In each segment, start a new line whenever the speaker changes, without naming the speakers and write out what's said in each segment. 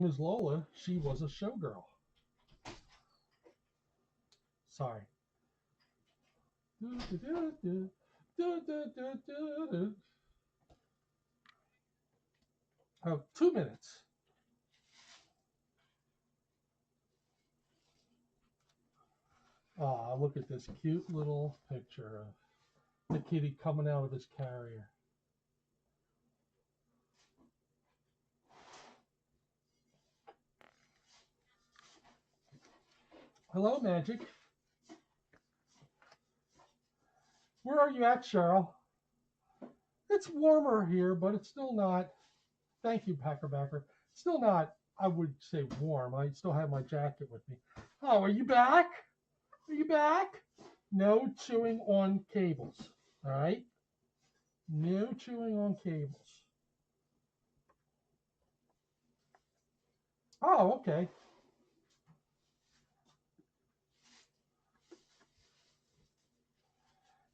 Ms. Lola, she was a showgirl. Sorry. Oh, 2 minutes. Ah, look at this cute little picture of the kitty coming out of his carrier. Hello, Magic. Where are you at, Cheryl? It's warmer here, but it's still not. Thank you, Packerbacker. Still not, I would say, warm. I still have my jacket with me. Oh, are you back? Are you back? No chewing on cables. All right? No chewing on cables. Oh, okay.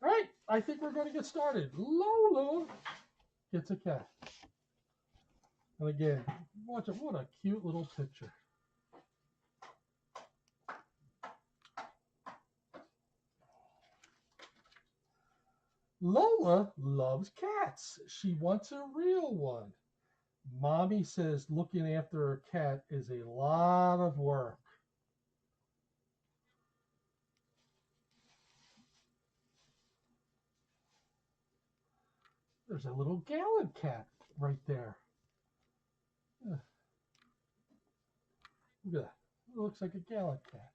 All right. I think we're going to get started. Lola gets a cat. And again, watch it. What a cute little picture. Lola loves cats. She wants a real one. Mommy says looking after her cat is a lot of work. There's a little Gallant cat right there. Look at that. It looks like a Gallant cat.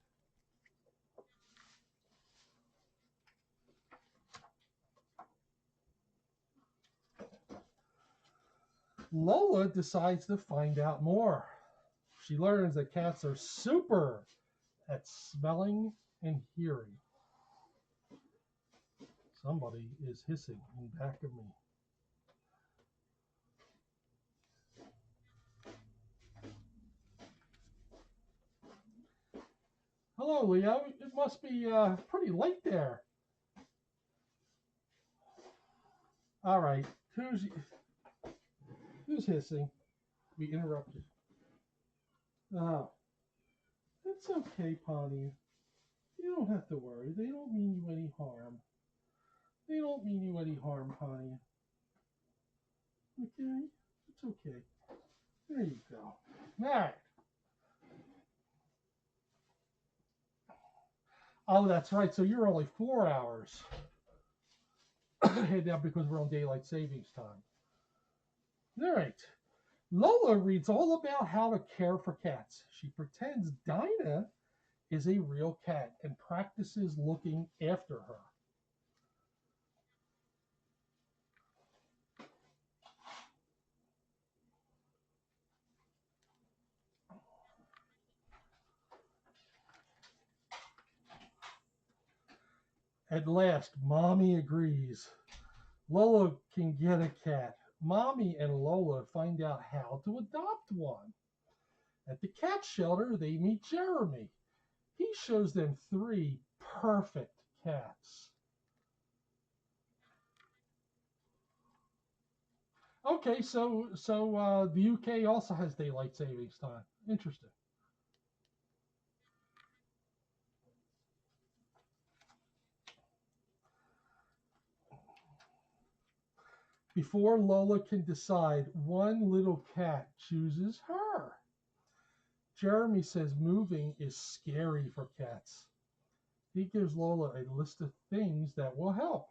Lola decides to find out more. She learns that cats are super at smelling and hearing. Somebody is hissing in back of me. Hello, Leo. It must be pretty late there. All right. Who's hissing? We interrupted. Oh, it's okay, Pawnee. You don't have to worry. They don't mean you any harm. They don't mean you any harm, Pawnee. Okay? It's okay. There you go. All right. Oh, that's right. So you're only 4 hours ahead now because we're on daylight savings time. All right. Lola reads all about how to care for cats. She pretends Dinah is a real cat and practices looking after her. At last, Mommy agrees. Lola can get a cat. Mommy and Lola find out how to adopt one. At the cat shelter, they meet Jeremy. He shows them three perfect cats. Okay, so the UK also has daylight savings time. Interesting. Before Lola can decide, one little cat chooses her. Jeremy says moving is scary for cats. He gives Lola a list of things that will help.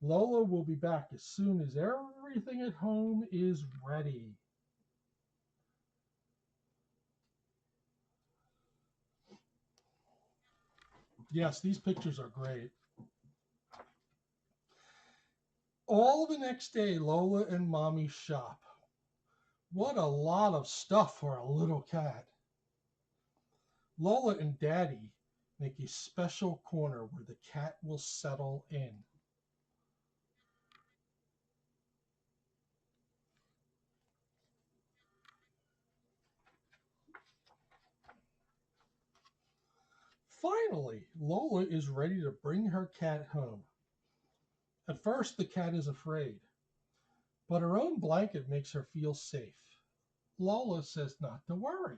Lola will be back as soon as everything at home is ready. Yes, these pictures are great. All the next day, Lola and Mommy shop. What a lot of stuff for a little cat. Lola and Daddy make a special corner where the cat will settle in. Finally, Lola is ready to bring her cat home. At first, the cat is afraid, but her own blanket makes her feel safe. Lola says not to worry.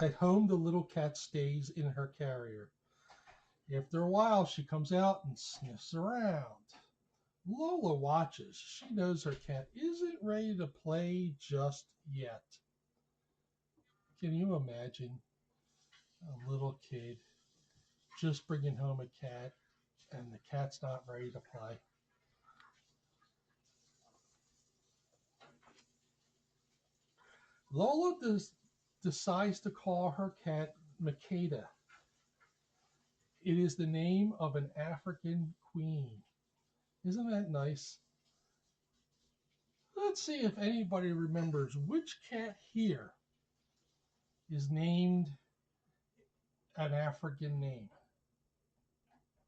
At home, the little cat stays in her carrier. After a while, she comes out and sniffs around. Lola watches. She knows her cat isn't ready to play just yet. Can you imagine a little kid just bringing home a cat and the cat's not ready to play? Lola decides to call her cat Makeda. It is the name of an African queen. Isn't that nice? Let's see if anybody remembers which cat here is named an African name.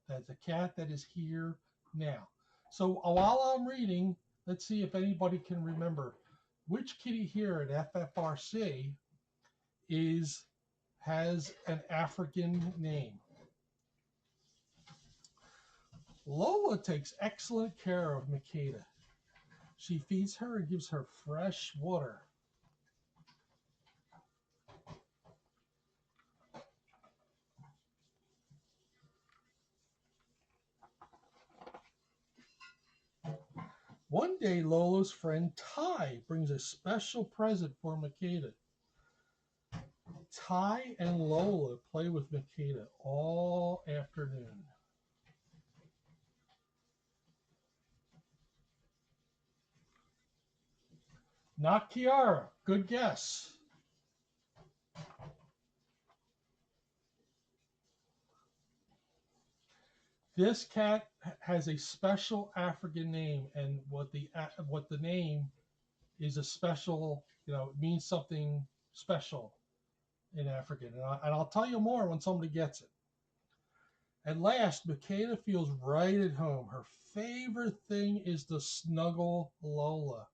That's a cat that is here now. So while I'm reading, let's see if anybody can remember which kitty here at FFRC has an African name. Lola takes excellent care of Makeda. She feeds her and gives her fresh water. One day, Lola's friend Ty brings a special present for Makeda. Ty and Lola play with Makeda all afternoon. Not Kiara. Good guess. This cat has a special African name, and what the name is a special, it means something special in African. And I'll tell you more when somebody gets it. At last, Makeda feels right at home. Her favorite thing is to snuggle Lola.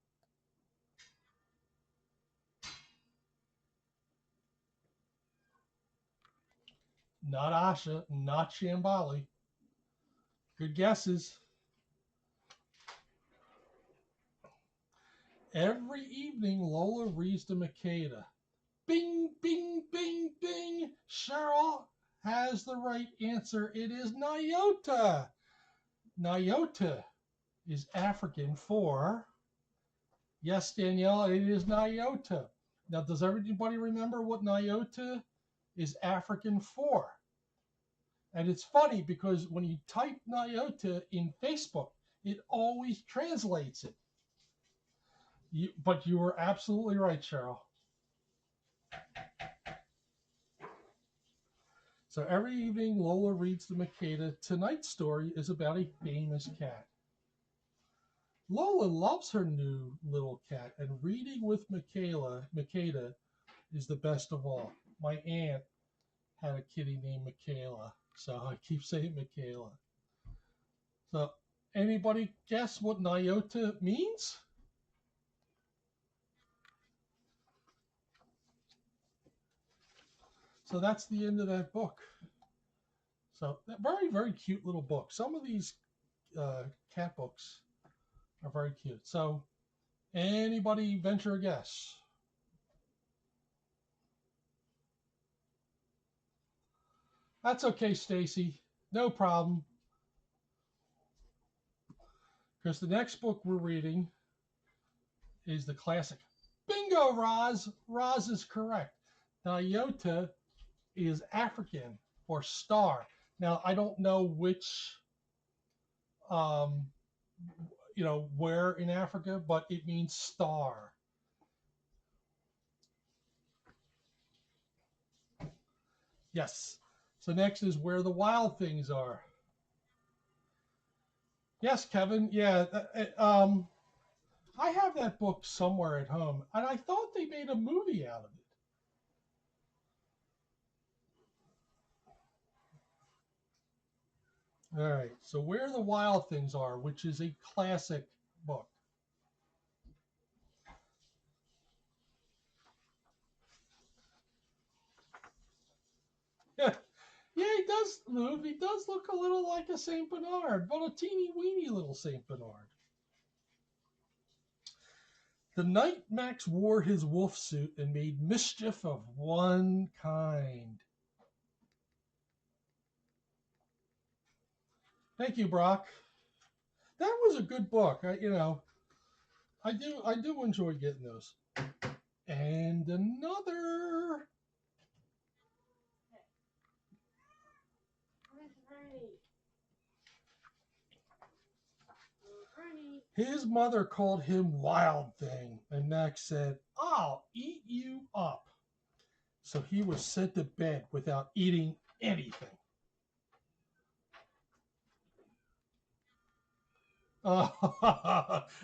Not Asha, not Shambali. Good guesses. Every evening, Lola reads to Makeda. Bing, bing, bing, bing. Cheryl has the right answer. It is Nyota. Nyota is African for, yes, Danielle, it is Nyota. Now, does everybody remember what Nyota is African for? And it's funny because when you type Nyota in Facebook, it always translates it. But you were absolutely right, Cheryl. So every evening, Lola reads to Makeda. Tonight's story is about a famous cat. Lola loves her new little cat, and reading with Makeda is the best of all. My aunt had a kitty named Michaela, so I keep saying Michaela. So, anybody guess what Nyota means? So that's the end of that book. So, very, very cute little book. Some of these cat books are very cute. So, anybody venture a guess? That's okay, Stacy. No problem. Because the next book we're reading is the classic. Bingo, Roz. Roz is correct. Nyota is African for star. Now, I don't know which, where in Africa, but it means star. Yes. So next is Where the Wild Things Are. Yes, Kevin. Yeah. I have that book somewhere at home, and I thought they made a movie out of it. All right. So Where the Wild Things Are, which is a classic book. Yeah, he does, Lou. He does look a little like a Saint Bernard, but a teeny weeny little Saint Bernard. The night Max wore his wolf suit and made mischief of one kind. Thank you, Brock. That was a good book. I do enjoy getting those. And another. His mother called him Wild Thing, and Max said, "I'll eat you up." So he was sent to bed without eating anything.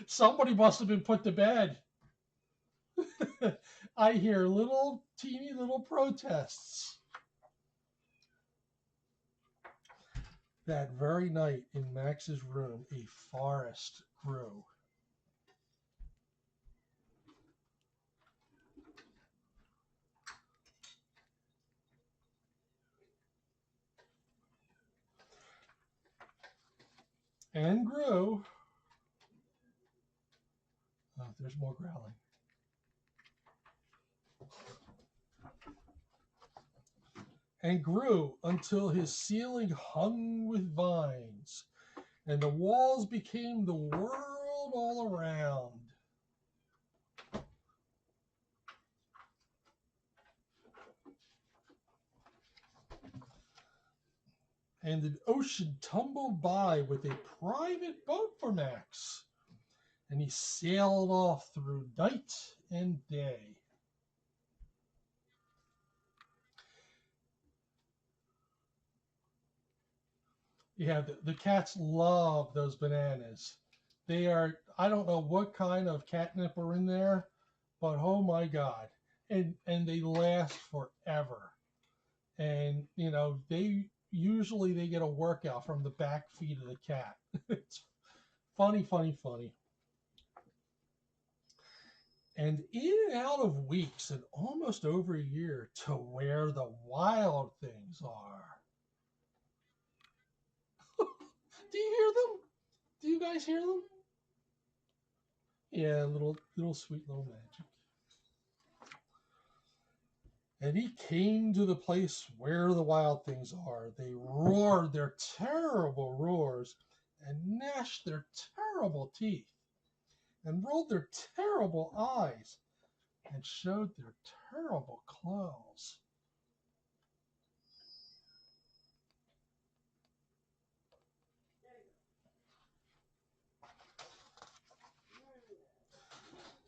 Somebody must have been put to bed. I hear little teeny little protests. That very night in Max's room, a forest grew. And grew. Oh, there's more growling. And grew until his ceiling hung with vines, and the walls became the world all around. And the ocean tumbled by with a private boat for Max, and he sailed off through night and day. Yeah, the cats love those bananas. They are, I don't know what kind of catnip are in there, but oh my God. And they last forever. And, they get a workout from the back feet of the cat. It's funny, funny, funny. And in and out of weeks and almost over a year to where the wild things are. Do you hear them? Do you guys hear them? Yeah, little sweet little magic. And he came to the place where the wild things are. They roared their terrible roars and gnashed their terrible teeth and rolled their terrible eyes and showed their terrible claws.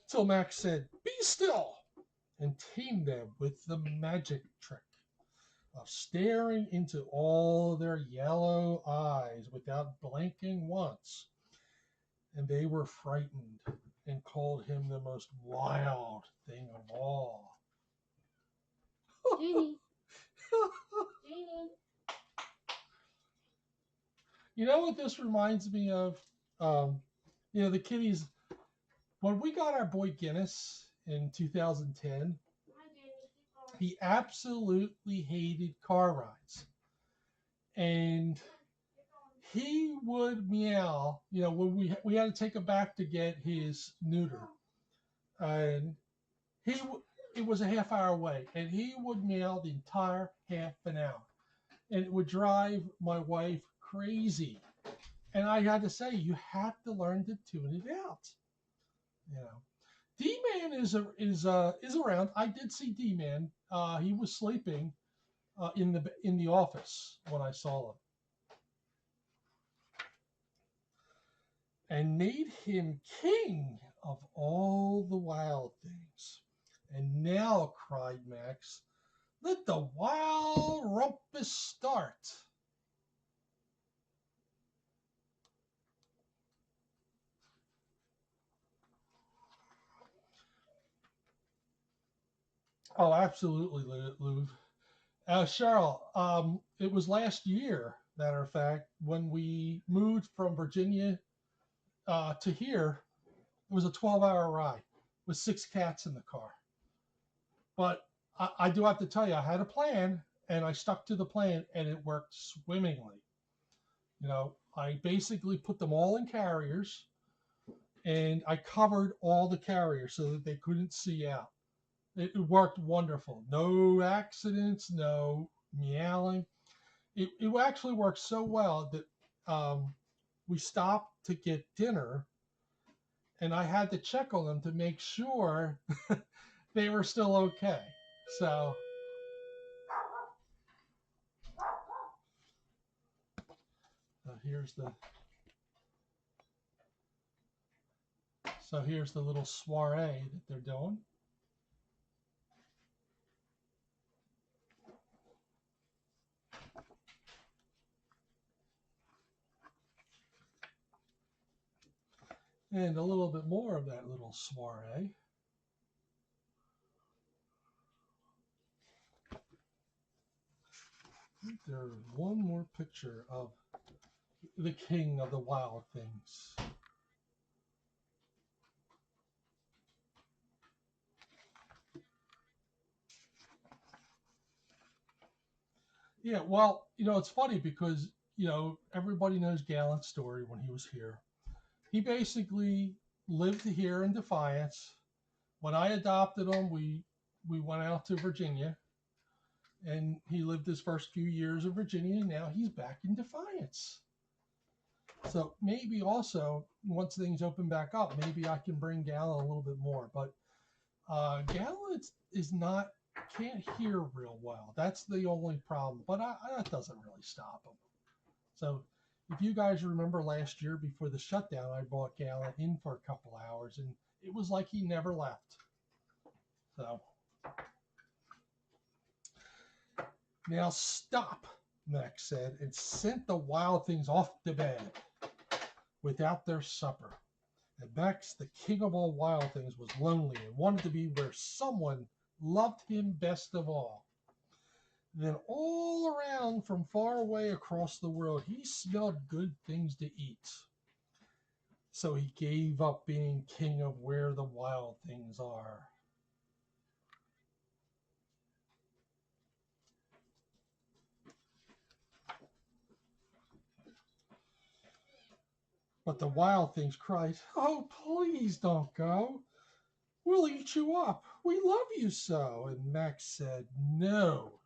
Till Max said, "Be still," and tamed them with the magic trick of staring into all their yellow eyes without blinking once. And they were frightened and called him the most wild thing of all.
Genie. Genie.
You know what this reminds me of? The kitties, when we got our boy Guinness in 2010, he absolutely hated car rides. And he would meow, when we had to take him back to get his neuter. And it was a half hour away, and he would meow the entire half an hour. And it would drive my wife crazy. And I had to say, you have to learn to tune it out. D-Man is around. I did see D-Man. He was sleeping in the office when I saw him, and made him king of all the wild things. And now, cried Max, let the wild rumpus start. Oh, absolutely, Lou. Cheryl, it was last year, matter of fact, when we moved from Virginia to here. It was a 12-hour ride with 6 cats in the car. But I do have to tell you, I had a plan. and I stuck to the plan, and it worked swimmingly. I basically put them all in carriers, and I covered all the carriers so that they couldn't see out. It worked wonderful. No accidents, no meowing. It actually worked so well that we stopped to get dinner, and I had to check on them to make sure they were still okay. So here's the here's the little soiree that they're doing. And a little bit more of that little soiree. There's one more picture of the king of the wild things. Yeah, well, it's funny because, everybody knows Gallant's story when he was here. He basically lived here in Defiance. When I adopted him, we went out to Virginia, and he lived his first few years in Virginia, and now he's back in Defiance. So maybe also, once things open back up, maybe I can bring Gallant a little bit more. But Gallant can't hear real well. That's the only problem. But that doesn't really stop him. So if you guys remember last year before the shutdown, I brought Gallant in for a couple hours, and it was like he never left. So now stop, Max said, and sent the wild things off to bed without their supper. And Max, the king of all wild things, was lonely and wanted to be where someone loved him best of all. Then all around from far away across the world, he smelled good things to eat. So he gave up being king of where the wild things are. But the wild things cried, "Oh, please don't go. We'll eat you up. We love you so." And Max said, "No."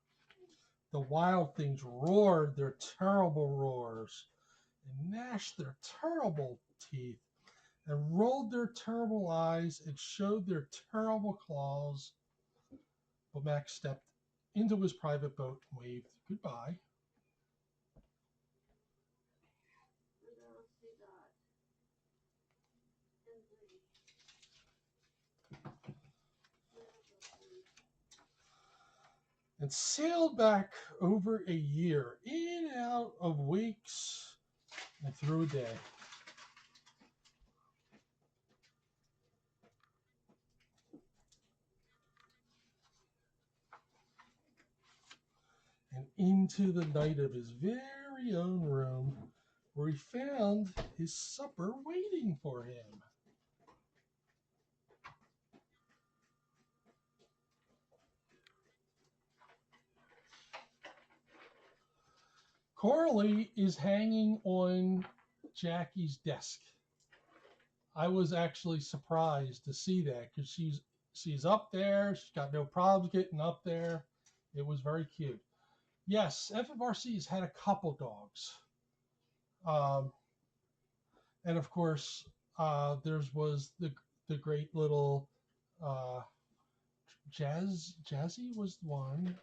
The wild things roared their terrible roars and gnashed their terrible teeth and rolled their terrible eyes and showed their terrible claws. But Max stepped into his private boat and waved goodbye. And sailed back over a year, in and out of weeks and through a day. And into the night of his very own room, where he found his supper waiting for him. Coralie is hanging on Jackie's desk. I was actually surprised to see that because she's up there. She's got no problems getting up there. It was very cute. Yes, FFRC has had a couple dogs. And of course, there was the great little Jazzy was one.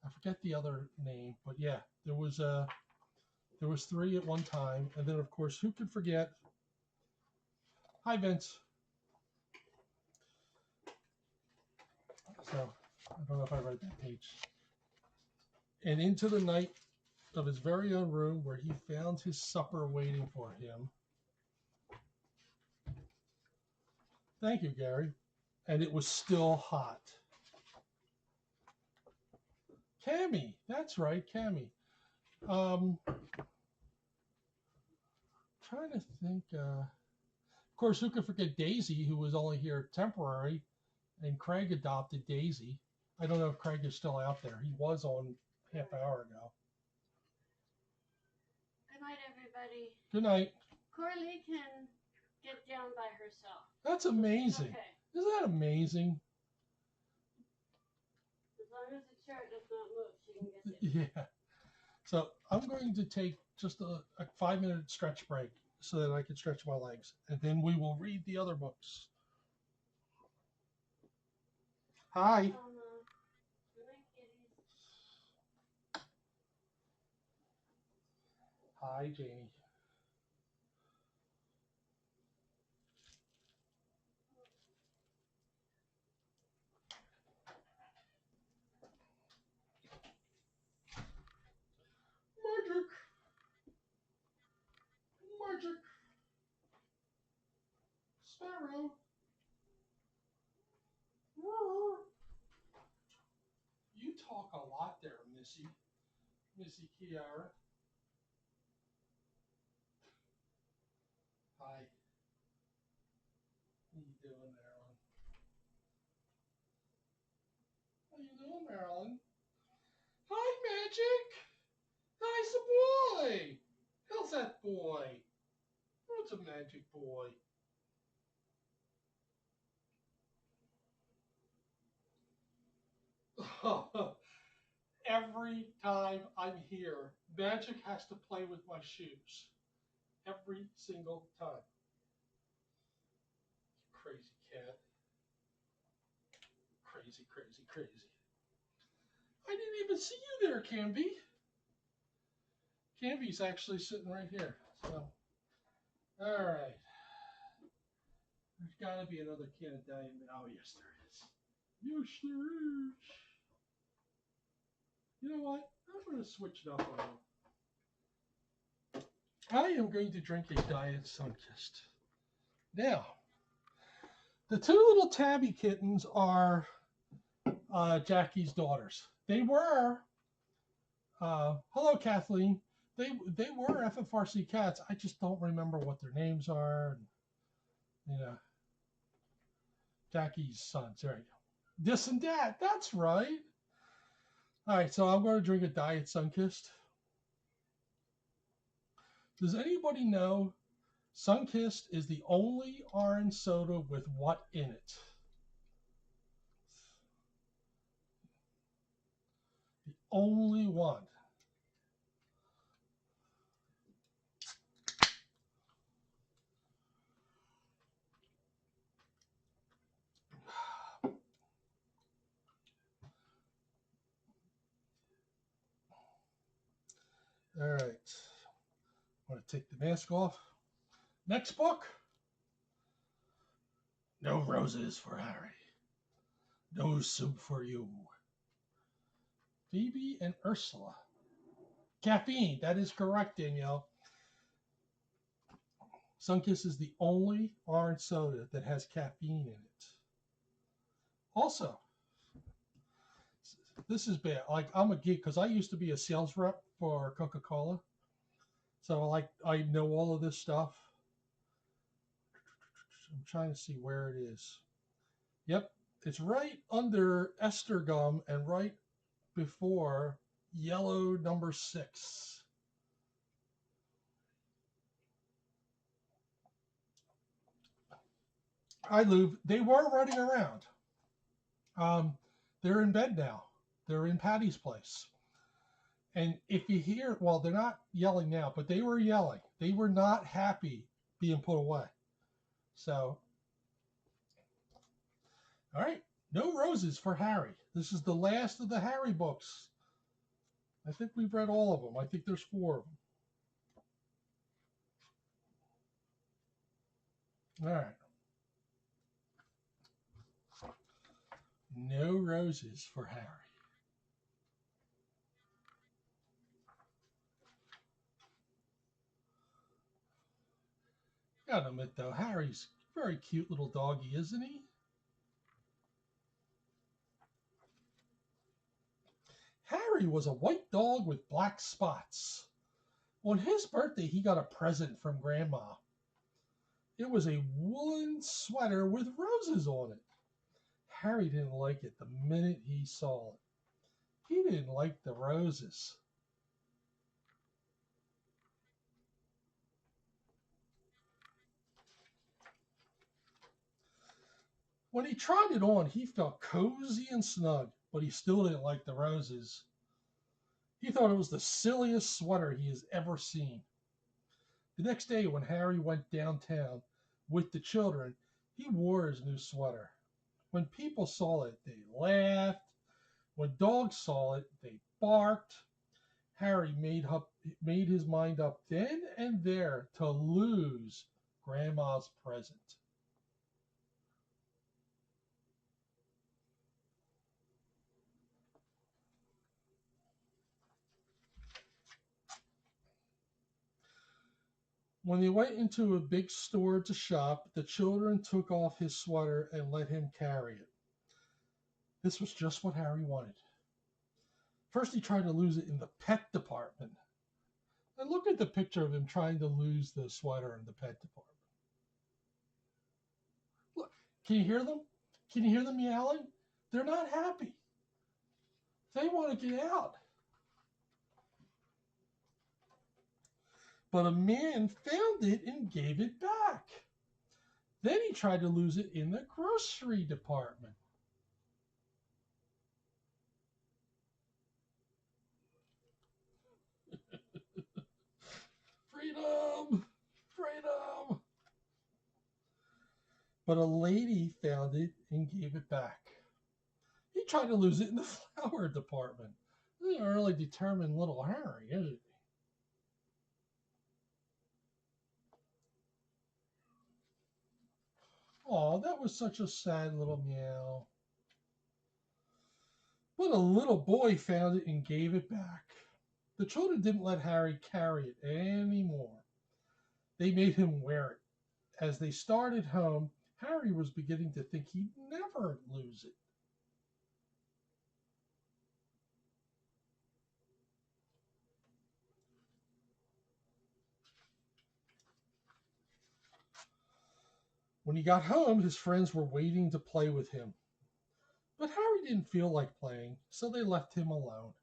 I forget the other name, but yeah, there was three at one time, and then of course, who could forget? Hi, Vince. So I don't know if I read that page. And into the night of his very own room, where he found his supper waiting for him. Thank you, Gary. And it was still hot. Cammy, that's right, Cammy. Trying to think. Of course, who could forget Daisy, who was only here temporary, and Craig adopted Daisy. I don't know if Craig is still out there. He was on half hour ago.
Good night, everybody.
Good night.
Corley can get down by herself.
That's amazing.
Okay.
Isn't that amazing?
As long as the chair does not move, she can get down.
Yeah. So I'm going to take just a 5-minute stretch break so that I can stretch my legs. And then we will read the other books. Hi.
Good night, kitties.
Hi, Janie. Magic. Magic. Sparrow. You talk a lot there, Missy. Missy Kiara. Hi. How you doing, Marilyn? How you doing, Marilyn? Hi, Magic. How's the boy? How's that boy? What's a magic boy? Every time I'm here, Magic has to play with my shoes. Every single time. Crazy cat. Crazy, crazy, crazy. I didn't even see you there, Canby. Canby's actually sitting right here. So, all right. There's got to be another can of Diet. Oh, yes, there is. Yes, there is. You know what? I'm going to switch it up a little. I am going to drink a Diet Sunkist. Now, the two little tabby kittens are Jackie's daughters. They were, hello, Kathleen. They were FFRC cats. I just don't remember what their names are. And, you know, Jackie's sons. There you go. This and that. That's right. All right, so I'm going to drink a Diet Sunkist. Does anybody know Sunkist is the only orange soda with what in it? The only one. All right. I'm going to take the mask off. Next book. No roses for Harry. No soup for you. Phoebe and Ursula. Caffeine. That is correct, Danielle. Sunkist is the only orange soda that has caffeine in it. Also, this is bad. Like, I'm a geek because I used to be a sales rep for Coca-Cola. So I know all of this stuff. I'm trying to see where it is. Yep, it's right under ester gum and right before yellow number 6. Hi, Lou. They were running around. They're in bed now. They're in Patty's place. And if you hear, well, they're not yelling now, but they were yelling. They were not happy being put away. So, all right. No roses for Harry. This is the last of the Harry books. I think we've read all of them. I think there's 4 of them. All right. No roses for Harry. Gotta admit, though, Harry's a very cute little doggy, isn't he? Harry was a white dog with black spots. On his birthday, he got a present from Grandma. It was a woolen sweater with roses on it. Harry didn't like it the minute he saw it. He didn't like the roses. When he tried it on, he felt cozy and snug, but he still didn't like the roses. He thought it was the silliest sweater he has ever seen. The next day, when Harry went downtown with the children, he wore his new sweater. When people saw it, they laughed. When dogs saw it, they barked. Harry made his mind up then and there to lose Grandma's present. When they went into a big store to shop, the children took off his sweater and let him carry it. This was just what Harry wanted. First, he tried to lose it in the pet department. And look at the picture of him trying to lose the sweater in the pet department. Look, can you hear them? Can you hear them yelling? They're not happy. They want to get out. But a man found it and gave it back. Then he tried to lose it in the grocery department. Freedom! Freedom! But a lady found it and gave it back. He tried to lose it in the flower department. He's a really determined little Harry, isn't he? Oh, that was such a sad little meow. But a little boy found it and gave it back. The children didn't let Harry carry it anymore. They made him wear it. As they started home, Harry was beginning to think he'd never lose it. When he got home, his friends were waiting to play with him. But Harry didn't feel like playing, so they left him alone.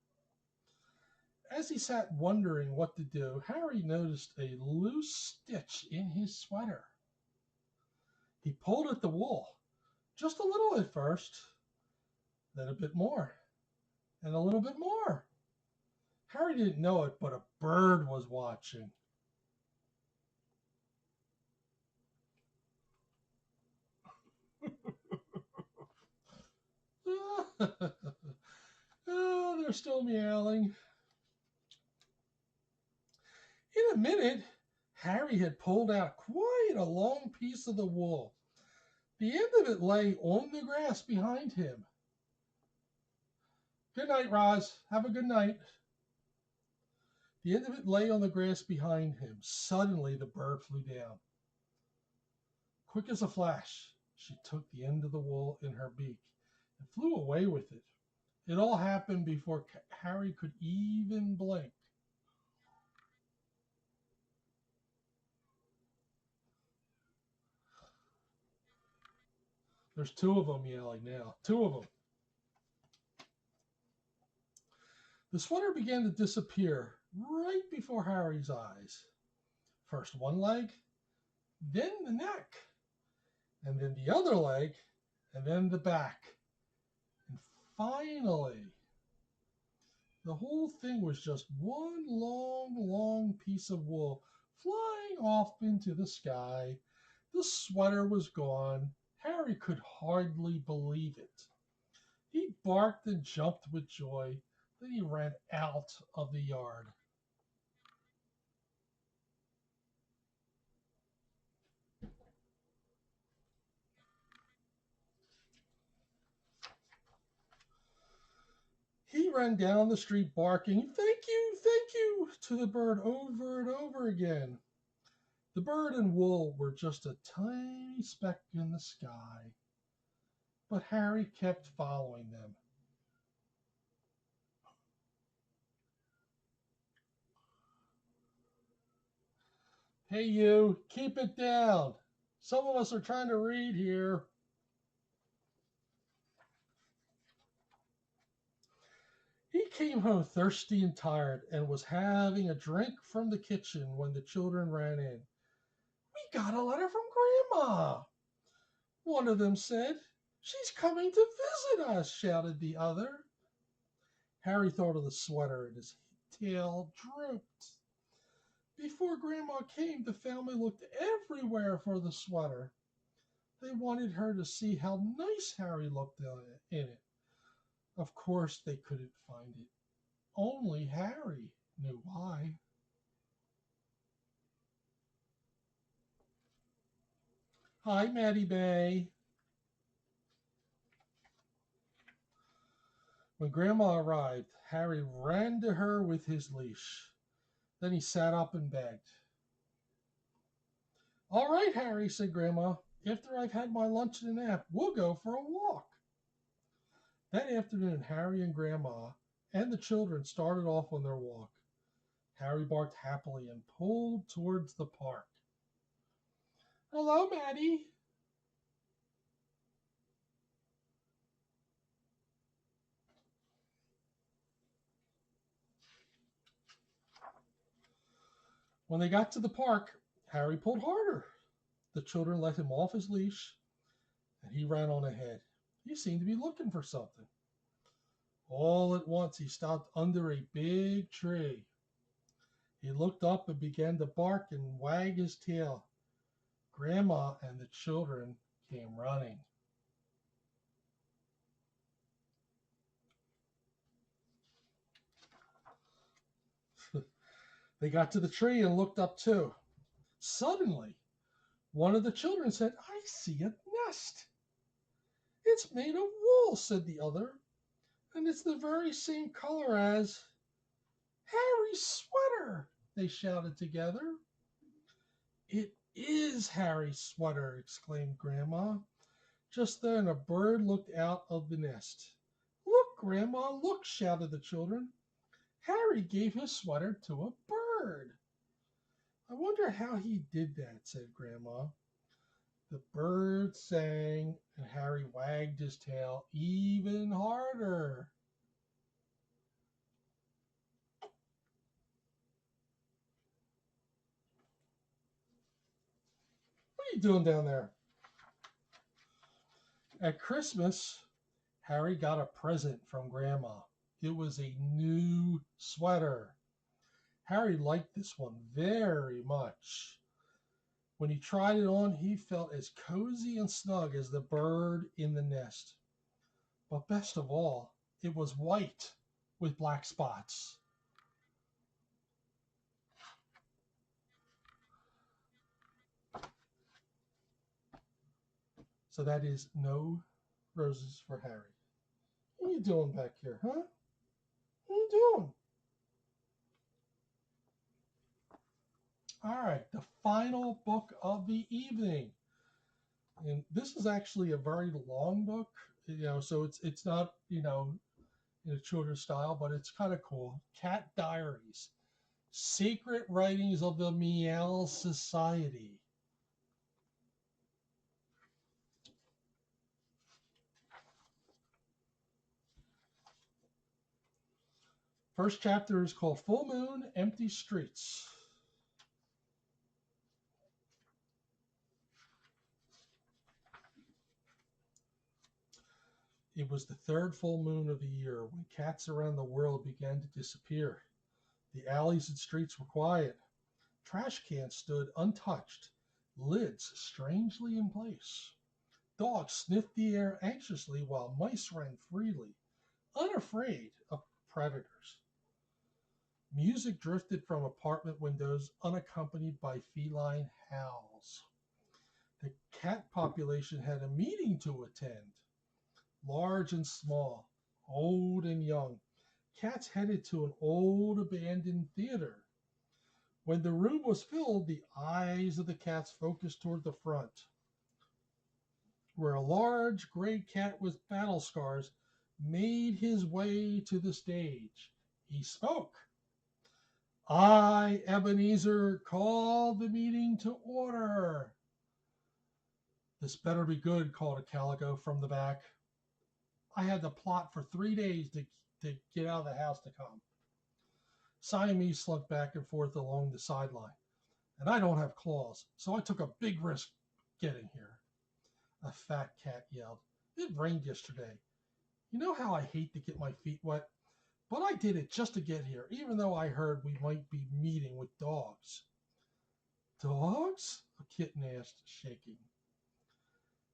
As he sat wondering what to do, Harry noticed a loose stitch in his sweater. He pulled at the wool, just a little at first, then a bit more, and a little bit more. Harry didn't know it, but a bird was watching. Oh, they're still meowing. In a minute, Harry had pulled out quite a long piece of the wool. The end of it lay on the grass behind him. Good night, Roz. Have a good night. The end of it lay on the grass behind him. Suddenly, the bird flew down. Quick as a flash, she took the end of the wool in her beak and flew away with it. It all happened before Harry could even blink. There's two of them yelling now. Two of them. The sweater began to disappear right before Harry's eyes. First one leg, then the neck, and then the other leg, and then the back. And finally, the whole thing was just one long, long piece of wool flying off into the sky. The sweater was gone. Harry could hardly believe it. He barked and jumped with joy. Then he ran out of the yard. He ran down the street barking, thank you, to the bird over and over again. The bird and wool were just a tiny speck in the sky, but Harry kept following them. Hey, you, keep it down. Some of us are trying to read here. He came home thirsty and tired and was having a drink from the kitchen when the children ran in. We got a letter from Grandma, one of them said. She's coming to visit us, shouted the other. Harry thought of the sweater and his tail drooped. Before Grandma came, the family looked everywhere for the sweater. They wanted her to see how nice Harry looked in it. Of course, they couldn't find it. Only Harry knew why. Hi, Maddie Bay. When Grandma arrived, Harry ran to her with his leash. Then he sat up and begged. All right, Harry, said Grandma. After I've had my lunch and a nap, we'll go for a walk. That afternoon, Harry and Grandma and the children started off on their walk. Harry barked happily and pulled towards the park. Hello, Maddie. When they got to the park, Harry pulled harder. The children let him off his leash, and he ran on ahead. He seemed to be looking for something. All at once, he stopped under a big tree. He looked up and began to bark and wag his tail. Grandma and the children came running. They got to the tree and looked up too. Suddenly, one of the children said, I see a nest. It's made of wool, said the other, and it's the very same color as Harry's sweater, they shouted together. It is Harry's sweater, exclaimed Grandma. Just then a bird looked out of the nest. Look, Grandma, look, shouted the children. Harry gave his sweater to a bird. I wonder how he did that, said Grandma. The bird sang, and Harry wagged his tail even harder. What are you doing down there? At Christmas, Harry got a present from Grandma. It was a new sweater. Harry liked this one very much. When he tried it on, he felt as cozy and snug as the bird in the nest. But best of all, it was white with black spots. So that is no roses for Harry. What are you doing back here, huh? What are you doing? All right, the final book of the evening. And this is actually a very long book, so it's not, in a children's style, but it's kind of cool. Cat Diaries, Secret Writings of the Meow Society. First chapter is called Full Moon, Empty Streets. It was the third full moon of the year when cats around the world began to disappear. The alleys and streets were quiet. Trash cans stood untouched, lids strangely in place. Dogs sniffed the air anxiously while mice ran freely, unafraid of predators. Music drifted from apartment windows unaccompanied by feline howls. The cat population had a meeting to attend. Large and small, old and young, cats headed to an old abandoned theater. When the room was filled, the eyes of the cats focused toward the front, where a large gray cat with battle scars made his way to the stage. He spoke. I, Ebenezer, call the meeting to order. This better be good, called a calico from the back. I had the plot for 3 days to to get out of the house to come. Siamese slunk back and forth along the sideline. And I don't have claws, so I took a big risk getting here. A fat cat yelled. It rained yesterday. You know how I hate to get my feet wet? But I did it just to get here, even though I heard we might be meeting with dogs. Dogs? A kitten asked, shaking.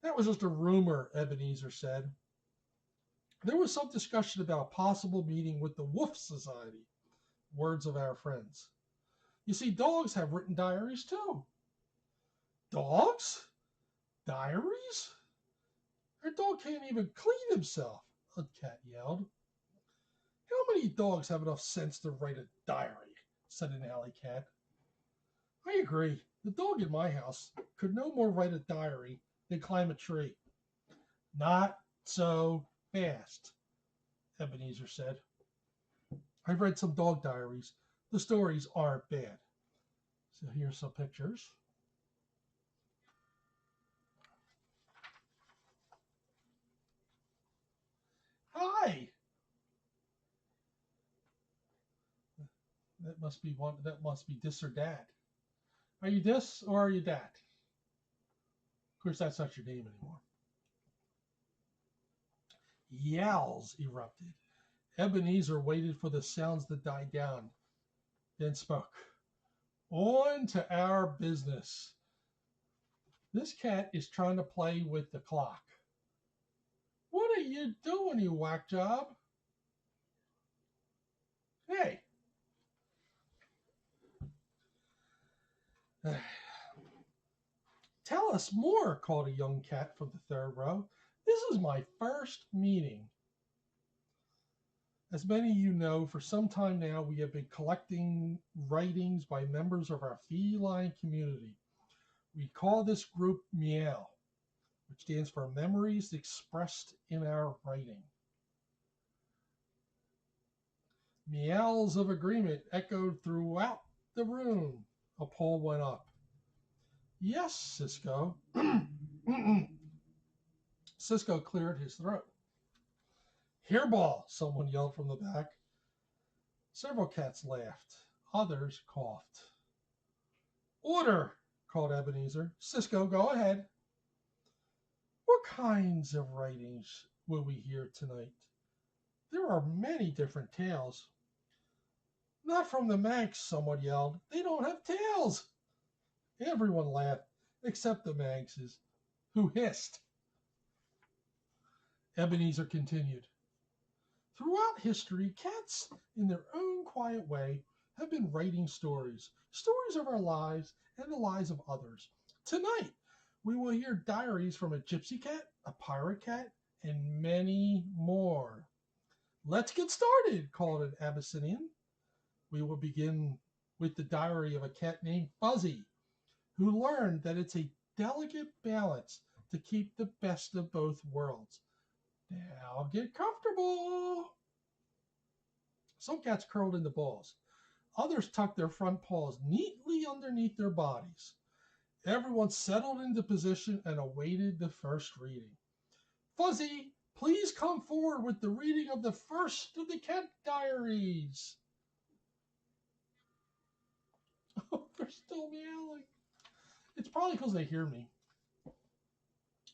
That was just a rumor, Ebenezer said. There was some discussion about a possible meeting with the Wolf Society. Words of our friends. You see, dogs have written diaries too. Dogs? Diaries? Our dog can't even clean himself, a cat yelled. How many dogs have enough sense to write a diary? Said an alley cat. I agree. The dog in my house could no more write a diary than climb a tree. Not so fast, Ebenezer said. I've read some dog diaries. The stories aren't bad. So here's some pictures. Hi. That must be one. That must be this or that. Are you this or are you that? Of course, that's not your name anymore. Yowls erupted. Ebenezer waited for the sounds to die down, then spoke. On to our business. This cat is trying to play with the clock. What are you doing, you whack job? Hey. Tell us more, called a young cat from the third row. This is my first meeting. As many of you know, for some time now, we have been collecting writings by members of our feline community. We call this group Meow, which stands for Memories Expressed in Our Writing. Meows of agreement echoed throughout the room. A poll went up. Yes, Cisco. Cisco cleared his throat. Hairball, someone yelled from the back. Several cats laughed. Others coughed. Order, called Ebenezer. Cisco, go ahead. What kinds of writings will we hear tonight? There are many different tales. Not from the Manx, someone yelled. They don't have tails. Everyone laughed, except the Manxes, who hissed. Ebenezer continued. Throughout history, cats, in their own quiet way, have been writing stories, stories of our lives and the lives of others. Tonight, we will hear diaries from a gypsy cat, a pirate cat, and many more. Let's get started, called an Abyssinian. We will begin with the diary of a cat named Fuzzy, who learned that it's a delicate balance to keep the best of both worlds. Now get comfortable. Some cats curled into balls. Others tucked their front paws neatly underneath their bodies. Everyone settled into position and awaited the first reading. Fuzzy, please come forward with the reading of the first of the cat diaries. Oh, they're still meowing. It's probably because they hear me.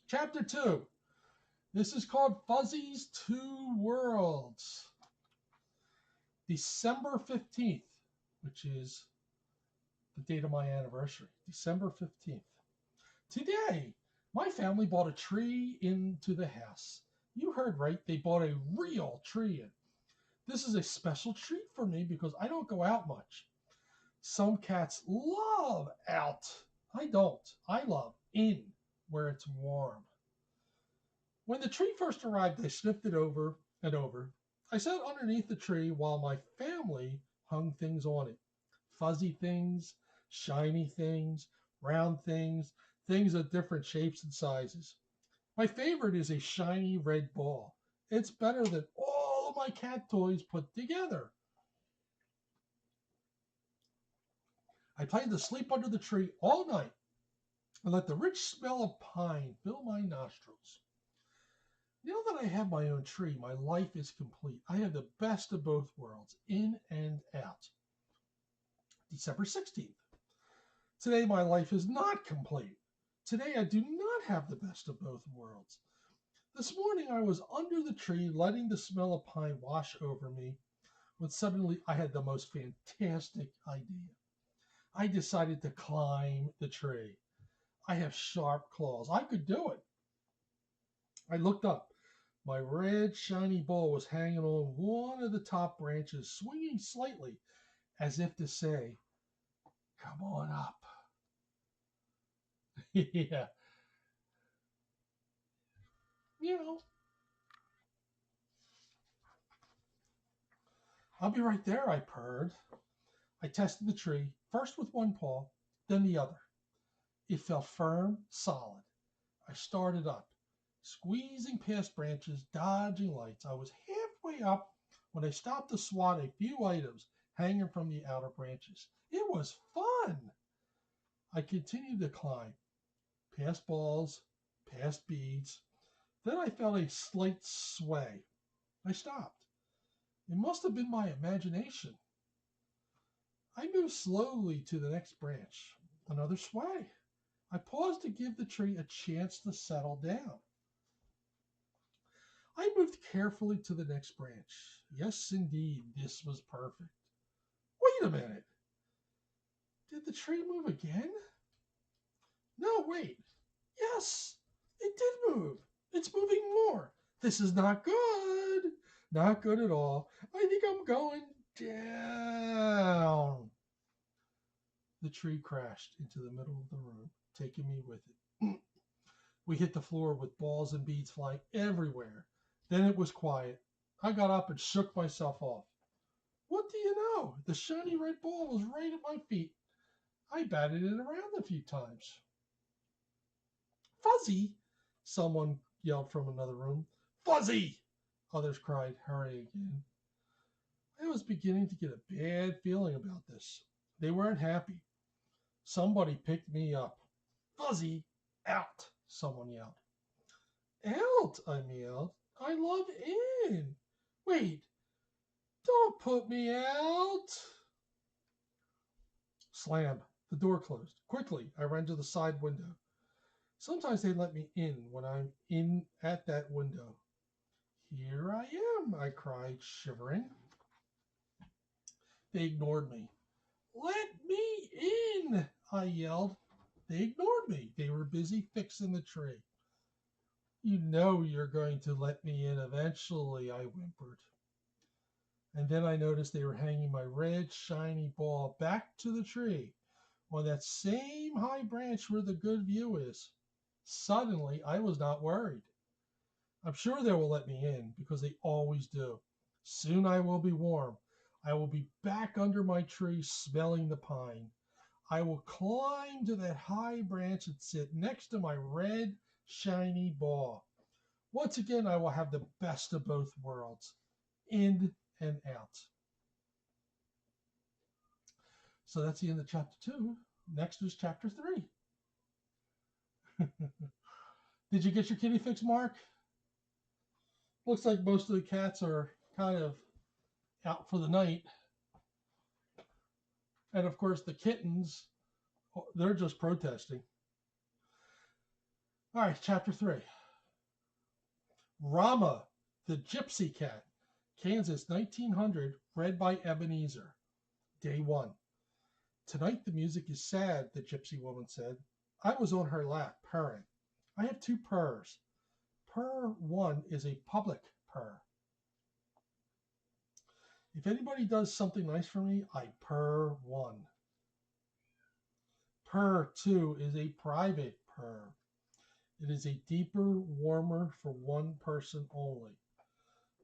Chapter 2. This is called Fuzzy's Two Worlds. December 15th, which is the date of my anniversary. December 15th. Today, my family bought a tree into the house. You heard right, they bought a real tree in. This is a special treat for me because I don't go out much. Some cats love out. I don't. I love in, where it's warm. When the tree first arrived, I sniffed it over and over. I sat underneath the tree while my family hung things on it. Fuzzy things, shiny things, round things, things of different shapes and sizes. My favorite is a shiny red ball. It's better than all of my cat toys put together. I planned to sleep under the tree all night and let the rich smell of pine fill my nostrils. Now that I have my own tree, my life is complete. I have the best of both worlds, in and out. December 16th. Today, my life is not complete. Today, I do not have the best of both worlds. This morning, I was under the tree, letting the smell of pine wash over me, when suddenly I had the most fantastic idea. I decided to climb the tree. I have sharp claws. I could do it. I looked up. My red, shiny ball was hanging on one of the top branches, swinging slightly, as if to say, "Come on up." Yeah, you know, "I'll be right there," I purred. I tested the tree, first with one paw, then the other. It felt firm, solid. I started up, squeezing past branches, dodging lights. I was halfway up when I stopped to swat a few items hanging from the outer branches. It was fun. I continued to climb, past balls, past beads. Then I felt a slight sway. I stopped. It must have been my imagination. I moved slowly to the next branch. Another sway. I paused to give the tree a chance to settle down. I moved carefully to the next branch. Yes, indeed, this was perfect. Wait a minute. Did the tree move again? No, wait. Yes, it did move. It's moving more. This is not good. Not good at all. I think I'm going down. The tree crashed into the middle of the room, taking me with it. We hit the floor with balls and beads flying everywhere. Then it was quiet. I got up and shook myself off. What do you know? The shiny red ball was right at my feet. I batted it around a few times. Fuzzy! Someone yelled from another room. Fuzzy! Others cried, hurry again. I was beginning to get a bad feeling about this. They weren't happy. Somebody picked me up. Fuzzy, out! Someone yelled. Out! I meowed. I love in. Wait, don't put me out. Slam. The door closed. Quickly, I ran to the side window. Sometimes they let me in when I'm in at that window. Here I am, I cried, shivering. They ignored me. Let me in, I yelled. They ignored me. They were busy fixing the tree. You know you're going to let me in eventually, I whimpered. And then I noticed they were hanging my red, shiny ball back to the tree on that same high branch where the good view is. Suddenly, I was not worried. I'm sure they will let me in because they always do. Soon I will be warm. I will be back under my tree smelling the pine. I will climb to that high branch and sit next to my red, shiny ball. Once again, I will have the best of both worlds, in and out. So that's the end of chapter 2. Next is chapter 3. Did you get your kitty fix, Mark? Looks like most of the cats are kind of out for the night. And of course, the kittens, they're just protesting. All right, chapter 3. Rama, the Gypsy Cat, Kansas, 1900, read by Ebenezer. Day 1. Tonight the music is sad, the gypsy woman said. I was on her lap, purring. I have 2 purrs. Purr 1 is a public purr. If anybody does something nice for me, I purr 1. Purr 2 is a private purr. It is a deeper, warmer for one person only.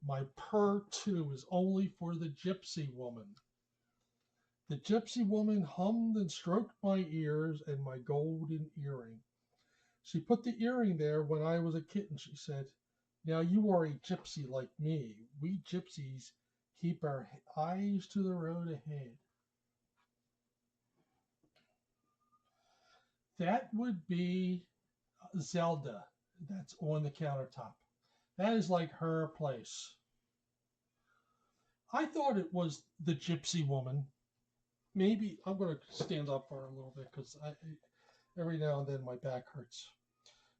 My purr 2 is only for the gypsy woman. The gypsy woman hummed and stroked my ears and my golden earring. She put the earring there when I was a kitten, she said. Now you are a gypsy like me. We gypsies keep our eyes to the road ahead. That would be Zelda. That's on the countertop. That is like her place. I thought it was the gypsy woman. Maybe I'm going to stand up for her a little bit because every now and then my back hurts.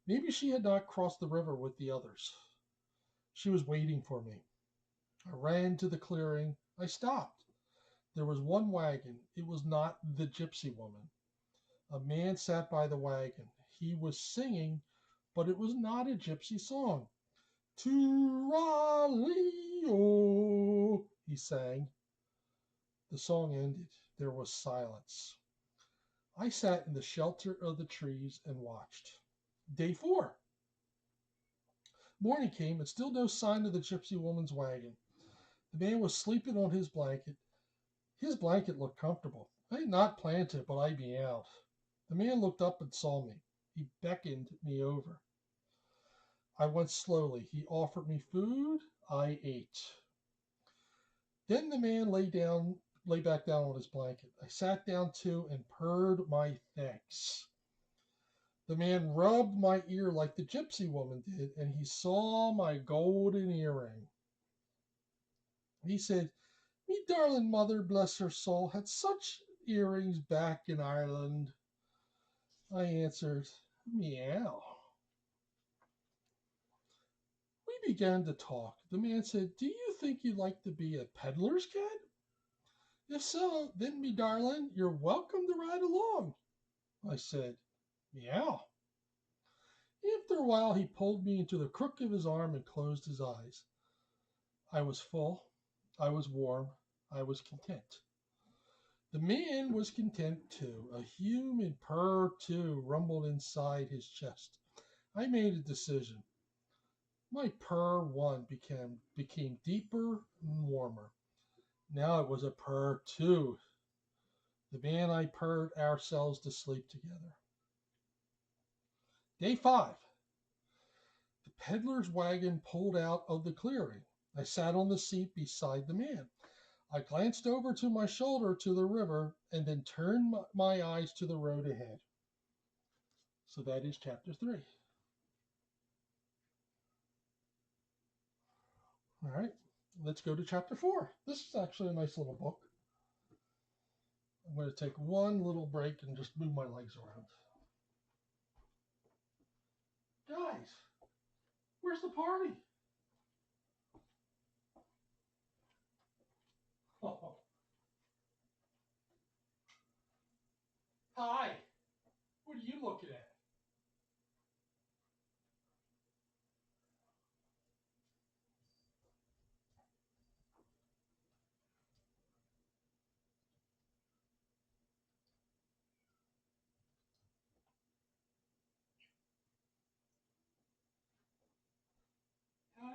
Maybe she had not crossed the river with the others. She was waiting for me. I ran to the clearing. I stopped. There was one wagon. It was not the gypsy woman. A man sat by the wagon. He was singing, but it was not a gypsy song. Turalio, he sang. The song ended. There was silence. I sat in the shelter of the trees and watched. Day 4. Morning came and still no sign of the gypsy woman's wagon. The man was sleeping on his blanket. His blanket looked comfortable. I had not planned it, but I meowed. The man looked up and saw me. He beckoned me over. I went slowly. He offered me food. I ate. Then the man lay back down on his blanket. I sat down too and purred my thanks. The man rubbed my ear like the gypsy woman did, and he saw my golden earring. He said, "Me darling mother, bless her soul, had such earrings back in Ireland." I answered, "Meow." We began to talk. The man said, "Do you think you'd like to be a peddler's cat? If so, then, me darling, you're welcome to ride along." I said, "Meow." After a while, he pulled me into the crook of his arm and closed his eyes. I was full. I was warm. I was content. The man was content too. A human purr too rumbled inside his chest. I made a decision. My purr one became deeper and warmer. Now it was a purr two. The man I purred ourselves to sleep together. Day 5. The peddler's wagon pulled out of the clearing. I sat on the seat beside the man. I glanced over to my shoulder to the river and then turned my eyes to the road ahead. So that is chapter 3. All right, let's go to chapter 4. This is actually a nice little book. I'm going to take one little break and just move my legs around. Guys, where's the party? Oh. Hi, what are you looking at? Hi.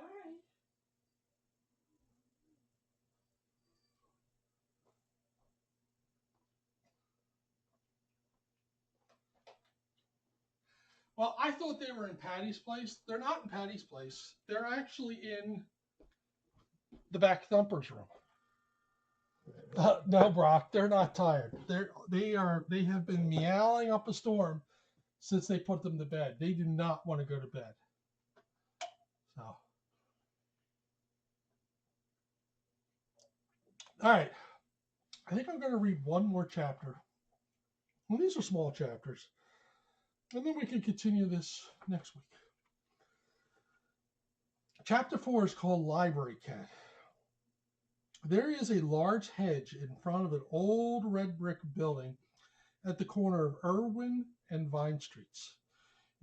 Well, I thought they were in Patty's place. They're not in Patty's place. They're actually in the back thumper's room. No, Brock, they're not tired. They have been meowing up a storm since they put them to bed. They do not want to go to bed. So, all right. I think I'm going to read one more chapter. Well, these are small chapters. And then we can continue this next week. Chapter 4 is called Library Cat. There is a large hedge in front of an old red brick building at the corner of Irwin and Vine Streets.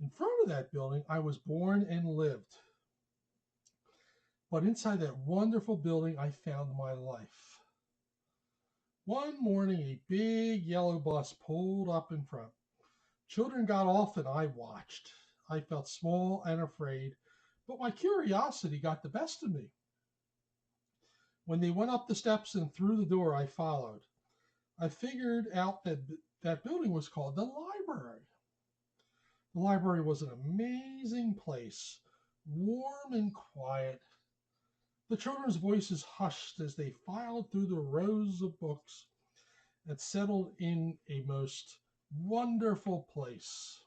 In front of that building, I was born and lived. But inside that wonderful building, I found my life. One morning, a big yellow bus pulled up in front. Children got off and I watched. I felt small and afraid, but my curiosity got the best of me. When they went up the steps and through the door, I followed. I figured out that that building was called the library. The library was an amazing place, warm and quiet. The children's voices hushed as they filed through the rows of books and settled in a most wonderful place.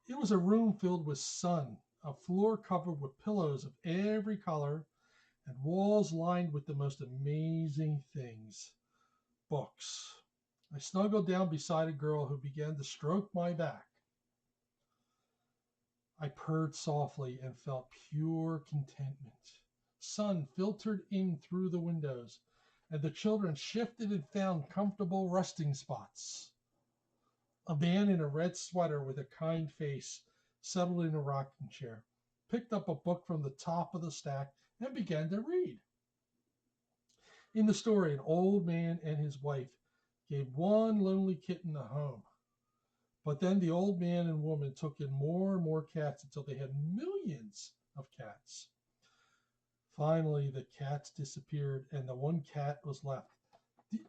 It was a room filled with sun, a floor covered with pillows of every color, and walls lined with the most amazing things. Books. I snuggled down beside a girl who began to stroke my back. I purred softly and felt pure contentment. Sun filtered in through the windows, and the children shifted and found comfortable resting spots. A man in a red sweater with a kind face settled in a rocking chair, picked up a book from the top of the stack, and began to read. In the story, an old man and his wife gave one lonely kitten a home. But then the old man and woman took in more and more cats until they had millions of cats. Finally, the cats disappeared and the one cat was left.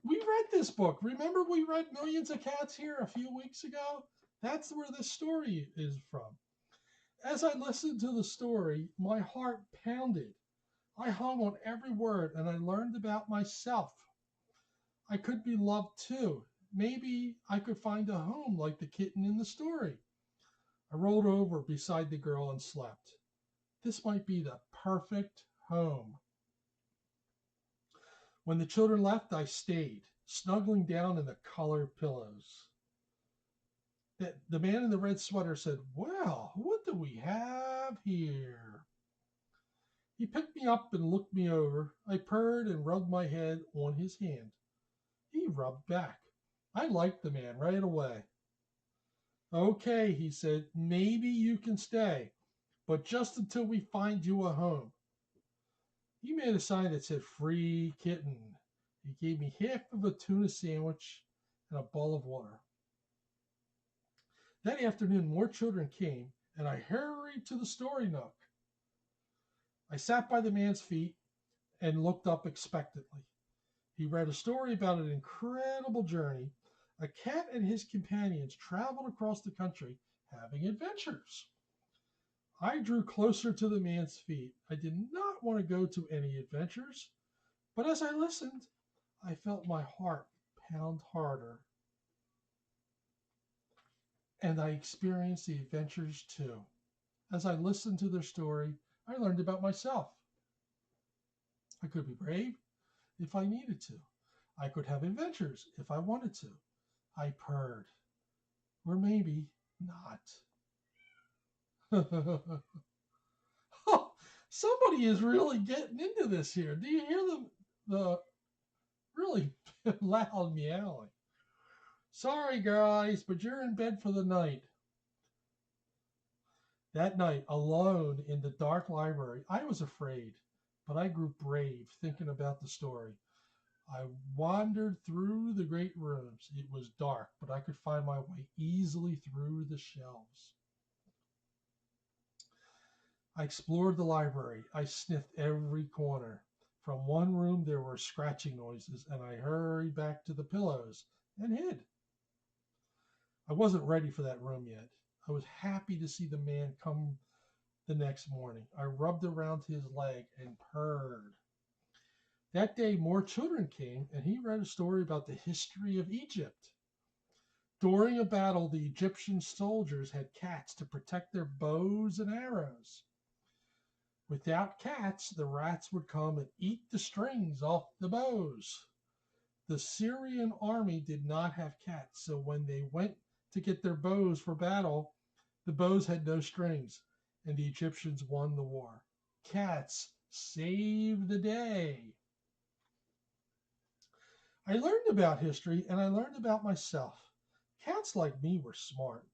We read this book. Remember we read Millions of Cats here a few weeks ago? That's where this story is from. As I listened to the story, my heart pounded. I hung on every word and I learned about myself. I could be loved too. Maybe I could find a home like the kitten in the story. I rolled over beside the girl and slept. This might be the perfect home. When the children left, I stayed, snuggling down in the colored pillows. The man in the red sweater said, "Well, what do we have here?" He picked me up and looked me over. I purred and rubbed my head on his hand. He rubbed back. I liked the man right away. "Okay," he said, "maybe you can stay, but just until we find you a home." He made a sign that said "Free Kitten." He gave me half of a tuna sandwich and a bowl of water. That afternoon, more children came, and I hurried to the story nook. I sat by the man's feet and looked up expectantly. He read a story about an incredible journey. A cat and his companions traveled across the country having adventures. I drew closer to the man's feet. I did not want to go to any adventures, but as I listened, I felt my heart pound harder. And I experienced the adventures too. As I listened to their story, I learned about myself. I could be brave if I needed to. I could have adventures if I wanted to. I purred. Or maybe not. Oh, somebody is really getting into this here. Do you hear the really loud meowing? Sorry, guys, but you're in bed for the night. That night, alone in the dark library, I was afraid, but I grew brave thinking about the story. I wandered through the great rooms. It was dark, but I could find my way easily through the shelves. I explored the library. I sniffed every corner. From one room, there were scratching noises, and I hurried back to the pillows and hid. I wasn't ready for that room yet. I was happy to see the man come the next morning. I rubbed around his leg and purred. That day, more children came, and he read a story about the history of Egypt. During a battle, the Egyptian soldiers had cats to protect their bows and arrows. Without cats, the rats would come and eat the strings off the bows. The Syrian army did not have cats, so when they went to get their bows for battle, the bows had no strings, and the Egyptians won the war. Cats saved the day. I learned about history, and I learned about myself. Cats like me were smart.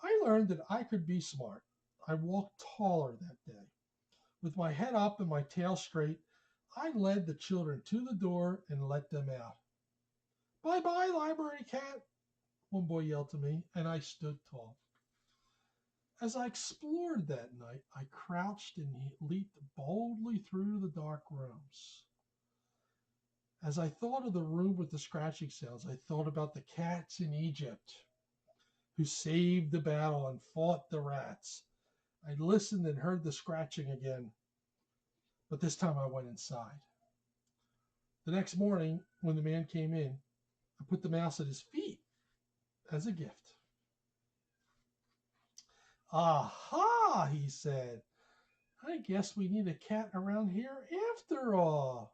I learned that I could be smart. I walked taller that day. With my head up and my tail straight, I led the children to the door and let them out. "Bye-bye, library cat," one boy yelled to me, and I stood tall. As I explored that night, I crouched and leaped boldly through the dark rooms. As I thought of the room with the scratching sounds, I thought about the cats in Egypt who saved the battle and fought the rats. I listened and heard the scratching again, but this time I went inside. The next morning, when the man came in, I put the mouse at his feet as a gift. Aha! Ah, he said, I guess we need a cat around here after all.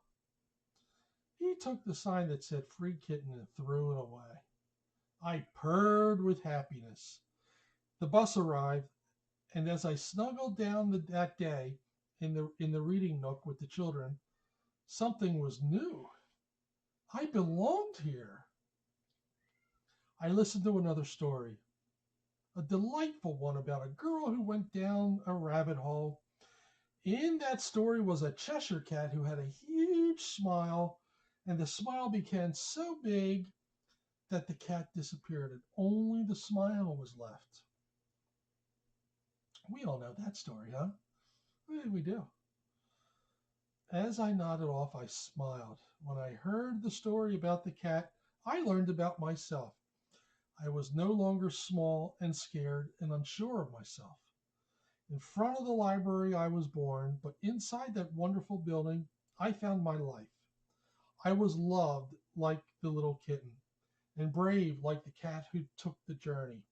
He took the sign that said free kitten and threw it away. I purred with happiness. The bus arrived, and as I snuggled down that day in the reading nook with the children, something was new. I belonged here. I listened to another story, a delightful one about a girl who went down a rabbit hole. In that story was a Cheshire cat who had a huge smile, and the smile became so big that the cat disappeared, and only the smile was left. We all know that story, huh? Yeah, we do. As I nodded off, I smiled. When I heard the story about the cat, I learned about myself. I was no longer small and scared and unsure of myself. In front of the library, I was born, but inside that wonderful building, I found my life. I was loved like the little kitten, and brave like the cat who took the journey.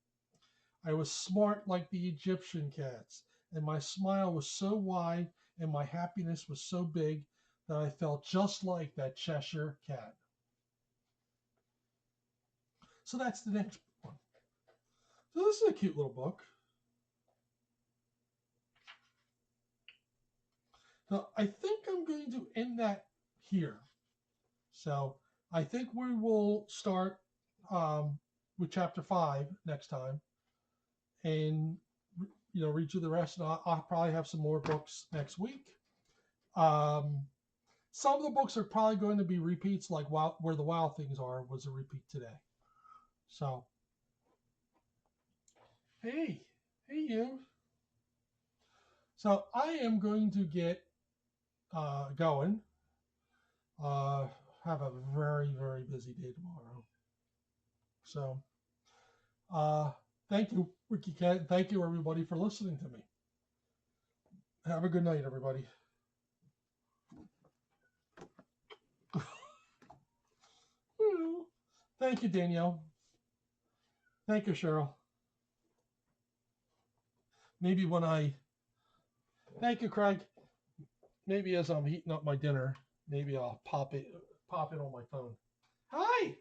I was smart like the Egyptian cats, and my smile was so wide and my happiness was so big that I felt just like that Cheshire cat. So that's the next one. So this is a cute little book. So I think I'm going to end that here. So I think we will start with chapter 5 next time, and read through the rest. And I'll probably have some more books next week. Some of the books are probably going to be repeats, like Where the Wild Things Are was a repeat today. So, hey you. So I am going to get going. Have a very, very busy day tomorrow. So, thank you, Wiki Cat. Thank you, everybody, for listening to me. Have a good night, everybody. Thank you, Danielle. Thank you, Cheryl. Maybe when thank you, Craig. Maybe as I'm heating up my dinner, maybe I'll pop it on my phone. Hi.